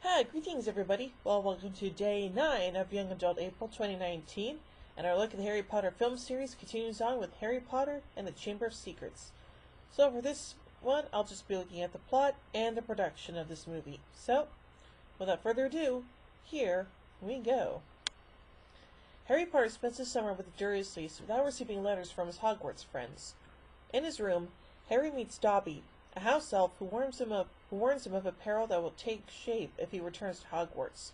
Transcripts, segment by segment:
Hi, greetings everybody. Well, welcome to day 9 of Young Adult April 2019, and our look at the Harry Potter film series continues on with Harry Potter and the Chamber of Secrets. So for this one, I'll just be looking at the plot and the production of this movie. So, without further ado, here we go. Harry Potter spends the summer with the Dursleys without receiving letters from his Hogwarts friends. In his room, Harry meets Dobby, a house elf who warns him of a peril that will take shape if he returns to Hogwarts.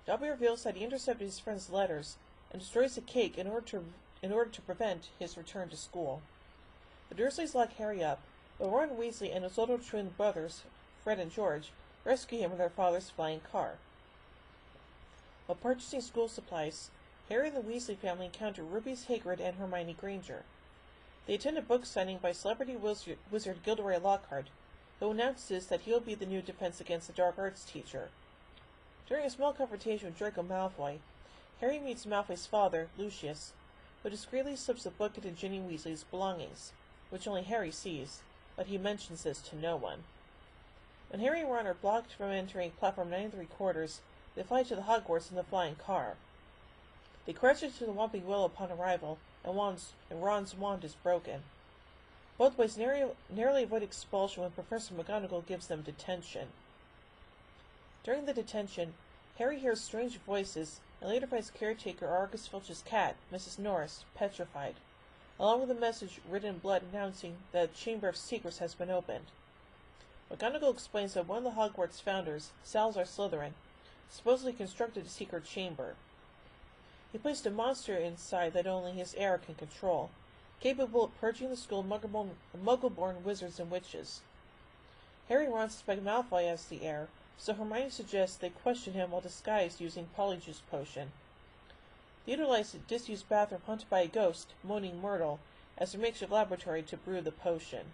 Dobby reveals that he intercepted his friend's letters and destroys the cake in order to prevent his return to school. The Dursleys lock Harry up, but Ron Weasley and his older twin brothers, Fred and George, rescue him with their father's flying car. While purchasing school supplies, Harry and the Weasley family encounter Ruby's Hagrid and Hermione Granger. They attend a book signing by celebrity wizard Gilderoy Lockhart, who announces that he will be the new Defense Against the Dark Arts teacher. During a small confrontation with Draco Malfoy, Harry meets Malfoy's father, Lucius, who discreetly slips the book into Ginny Weasley's belongings, which only Harry sees, but he mentions this to no one. When Harry and Ron are blocked from entering platform 9 3/4, they fly to the Hogwarts in the flying car. They crash into the Whomping Willow upon arrival, and Ron's wand is broken. Both boys narrowly avoid expulsion when Professor McGonagall gives them detention. During the detention, Harry hears strange voices and later finds caretaker Argus Filch's cat, Mrs. Norris, petrified, along with a message written in blood announcing that the Chamber of Secrets has been opened. McGonagall explains that one of the Hogwarts founders, Salazar Slytherin, supposedly constructed a secret chamber. He placed a monster inside that only his heir can control, capable of purging the school of muggle-born wizards and witches. Harry and Ron suspect Malfoy as the heir, so Hermione suggests they question him while disguised using Polyjuice Potion. They utilize a disused bathroom haunted by a ghost, Moaning Myrtle, as their makeshift laboratory to brew the potion.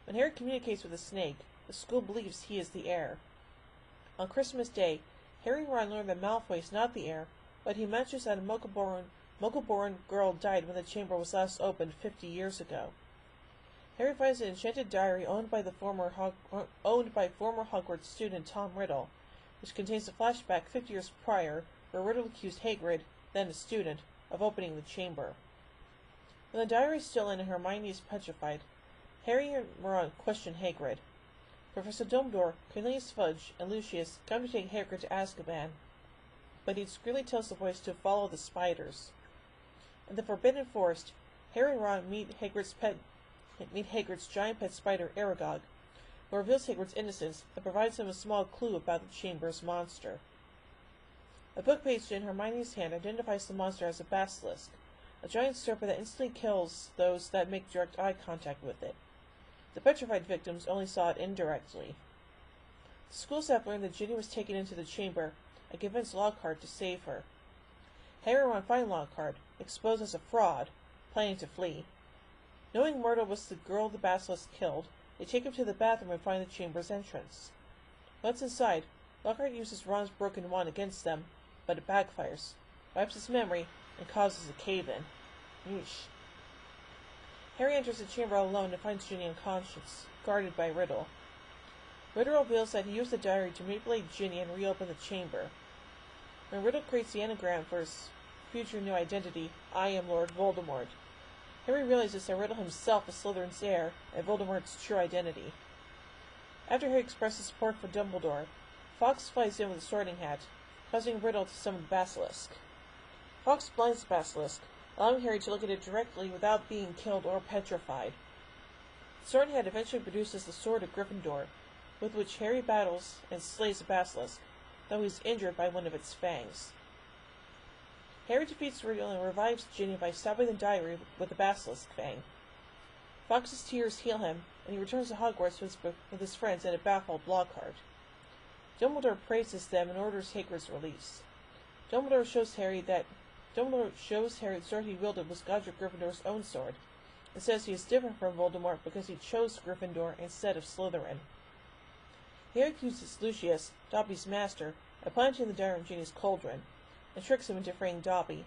When Harry communicates with the snake, the school believes he is the heir. On Christmas Day, Harry and Ron learn that Malfoy is not the heir, but he mentions that a Muggle-born girl died when the chamber was last opened 50 years ago. Harry finds an enchanted diary owned by former Hogwarts student Tom Riddle, which contains a flashback 50 years prior, where Riddle accused Hagrid, then a student, of opening the chamber. When the diary is still in and Hermione is petrified, Harry and Ron question Hagrid. Professor Dumbledore, Cornelius Fudge, and Lucius come to take Hagrid to Azkaban, but he discreetly tells the boys to follow the spiders. In the Forbidden Forest, Harry and Ron meet Hagrid's giant pet spider, Aragog, who reveals Hagrid's innocence and provides him a small clue about the chamber's monster. A book page in Hermione's hand identifies the monster as a basilisk, a giant serpent that instantly kills those that make direct eye contact with it. The petrified victims only saw it indirectly. The school staff learned that Ginny was taken into the chamber and convinced Lockhart to save her. Harry and Ron find Lockhart, exposed as a fraud, planning to flee. Knowing Myrtle was the girl the basilisk killed, they take him to the bathroom and find the chamber's entrance. Once inside, Lockhart uses Ron's broken wand against them, but it backfires, wipes his memory, and causes a cave-in. Yeesh. Harry enters the chamber alone and finds Ginny unconscious, guarded by Riddle. Riddle reveals that he used the diary to manipulate Ginny and reopen the chamber. When Riddle creates the anagram for his future new identity, I am Lord Voldemort, Harry realizes that Riddle himself is Slytherin's heir and Voldemort's true identity. After Harry expresses support for Dumbledore, Fawkes flies in with a sorting hat, causing Riddle to summon the basilisk. Fawkes blinds the basilisk, allowing Harry to look at it directly without being killed or petrified. The sorting hat eventually produces the Sword of Gryffindor, with which Harry battles and slays the basilisk, though he is injured by one of its fangs. Harry defeats Riddle and revives Ginny by stabbing the diary with the basilisk fang. Fawkes' tears heal him, and he returns to Hogwarts with his friends and a baffled Lockhart. Dumbledore praises them and orders Hagrid's release. Dumbledore shows Harry the sword he wielded was Godric Gryffindor's own sword, and says he is different from Voldemort because he chose Gryffindor instead of Slytherin. Harry accuses Lucius, Dobby's master, of planting the diary in Ginny's cauldron, and tricks him into freeing Dobby.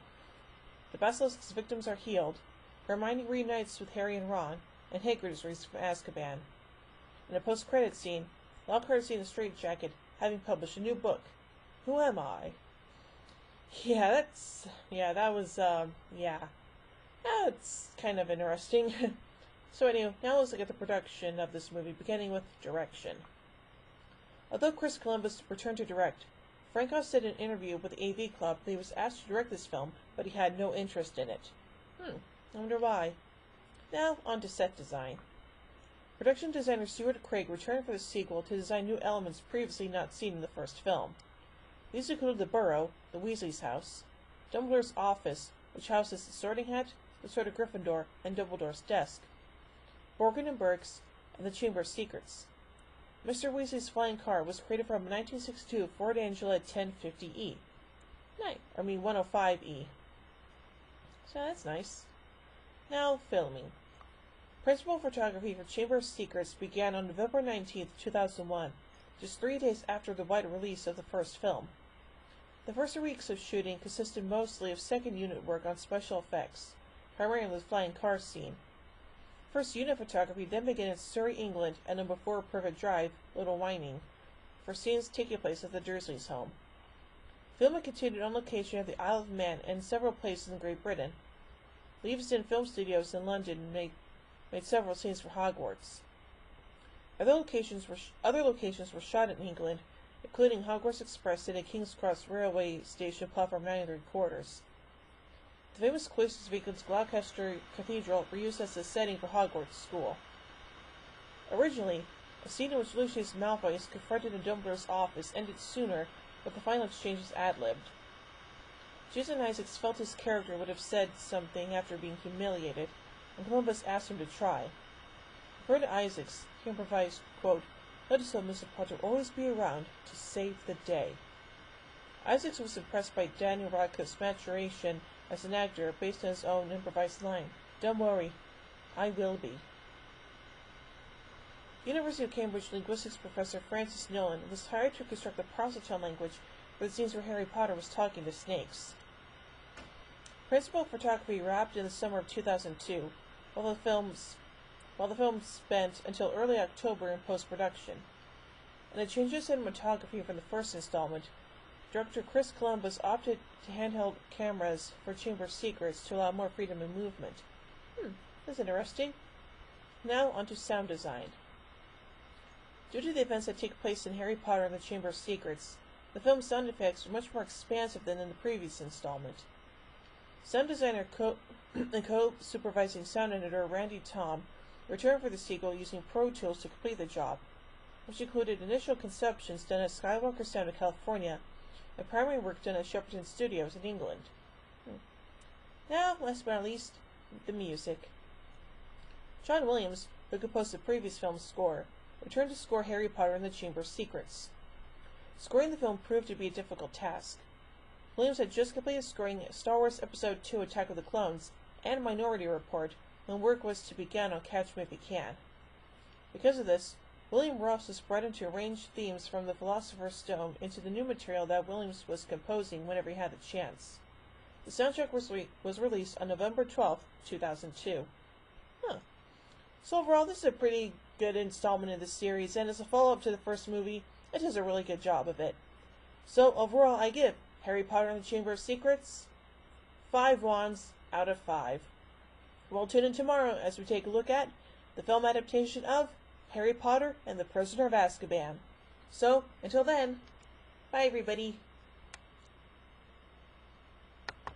The basilisk's victims are healed, Hermione reunites with Harry and Ron, and Hagrid is released from Azkaban. In a post-credits scene, Lockhart is in a straitjacket having published a new book. Who am I? That was, That's kind of interesting. So anyway, now let's look at the production of this movie, beginning with direction. Although Chris Columbus returned to direct, Franco said in an interview with the AV Club that he was asked to direct this film, but he had no interest in it. I wonder why. Now, on to set design. Production designer Stuart Craig returned for the sequel to design new elements previously not seen in the first film. These included the Burrow, the Weasley's house, Dumbledore's office, which houses the Sorting Hat, the Sword of Gryffindor, and Dumbledore's desk, Borgin and Burke's, and the Chamber of Secrets. Mr. Weasley's flying car was created from a 1962 Ford Anglia 1050E. 105E. So that's nice. Now, filming. Principal photography for Chamber of Secrets began on November 19, 2001, just 3 days after the wide release of the first film. The first 3 weeks of shooting consisted mostly of second unit work on special effects, primarily the flying car scene. First unit photography then began in Surrey, England, at number 4 Privet Drive, Little Whining, for scenes taking place at the Dursleys' home. Filming continued on location at the Isle of Man and several places in Great Britain. Leavesden Film Studios in London made several scenes for Hogwarts. Other locations were shot in England, including Hogwarts Express and at King's Cross Railway Station platform 9 3/4. The famous cloisters of England's Gloucester Cathedral were used as the setting for Hogwarts School. Originally, a scene in which Lucius Malfoy is confronted in Dumbledore's office ended sooner, but the final exchange is ad-libbed. Jason Isaacs felt his character would have said something after being humiliated, and Columbus asked him to try. According to Isaacs, he improvised, quote, "Let us hope Mr. Potter always be around to save the day." Isaacs was impressed by Daniel Radcliffe's maturation as an actor based on his own improvised line, "Don't worry, I will be." University of Cambridge linguistics professor Francis Nolan was hired to construct the Parseltongue language for the scenes where Harry Potter was talking to snakes. Principal photography wrapped in the summer of 2002, while the film spent until early October in post-production. In a change of cinematography from the first installment, director Chris Columbus opted to handheld cameras for Chamber of Secrets to allow more freedom in movement. That's interesting. Now onto sound design. Due to the events that take place in Harry Potter and the Chamber of Secrets, the film's sound effects are much more expansive than in the previous installment. Sound designer and co-supervising sound editor Randy Tom returned for the sequel using Pro Tools to complete the job, which included initial conceptions done at Skywalker Sound in California and primary work done at Shepperton Studios in England. Now, last but not least, the music. John Williams, who composed the previous film's score, returned to score Harry Potter and the Chamber of Secrets. Scoring the film proved to be a difficult task. Williams had just completed scoring Star Wars Episode II Attack of the Clones and Minority Report when work was to begin on Catch Me If You Can. Because of this, William Ross was brought in to arrange themes from the Philosopher's Stone into the new material that Williams was composing whenever he had the chance. The soundtrack was released on November 12, 2002. So overall, this is a pretty good installment in the series, and as a follow-up to the first movie, it does a really good job of it. So overall, I give Harry Potter and the Chamber of Secrets 5 wands out of 5. We'll tune in tomorrow as we take a look at the film adaptation of Harry Potter and the Prisoner of Azkaban. So, until then, bye everybody.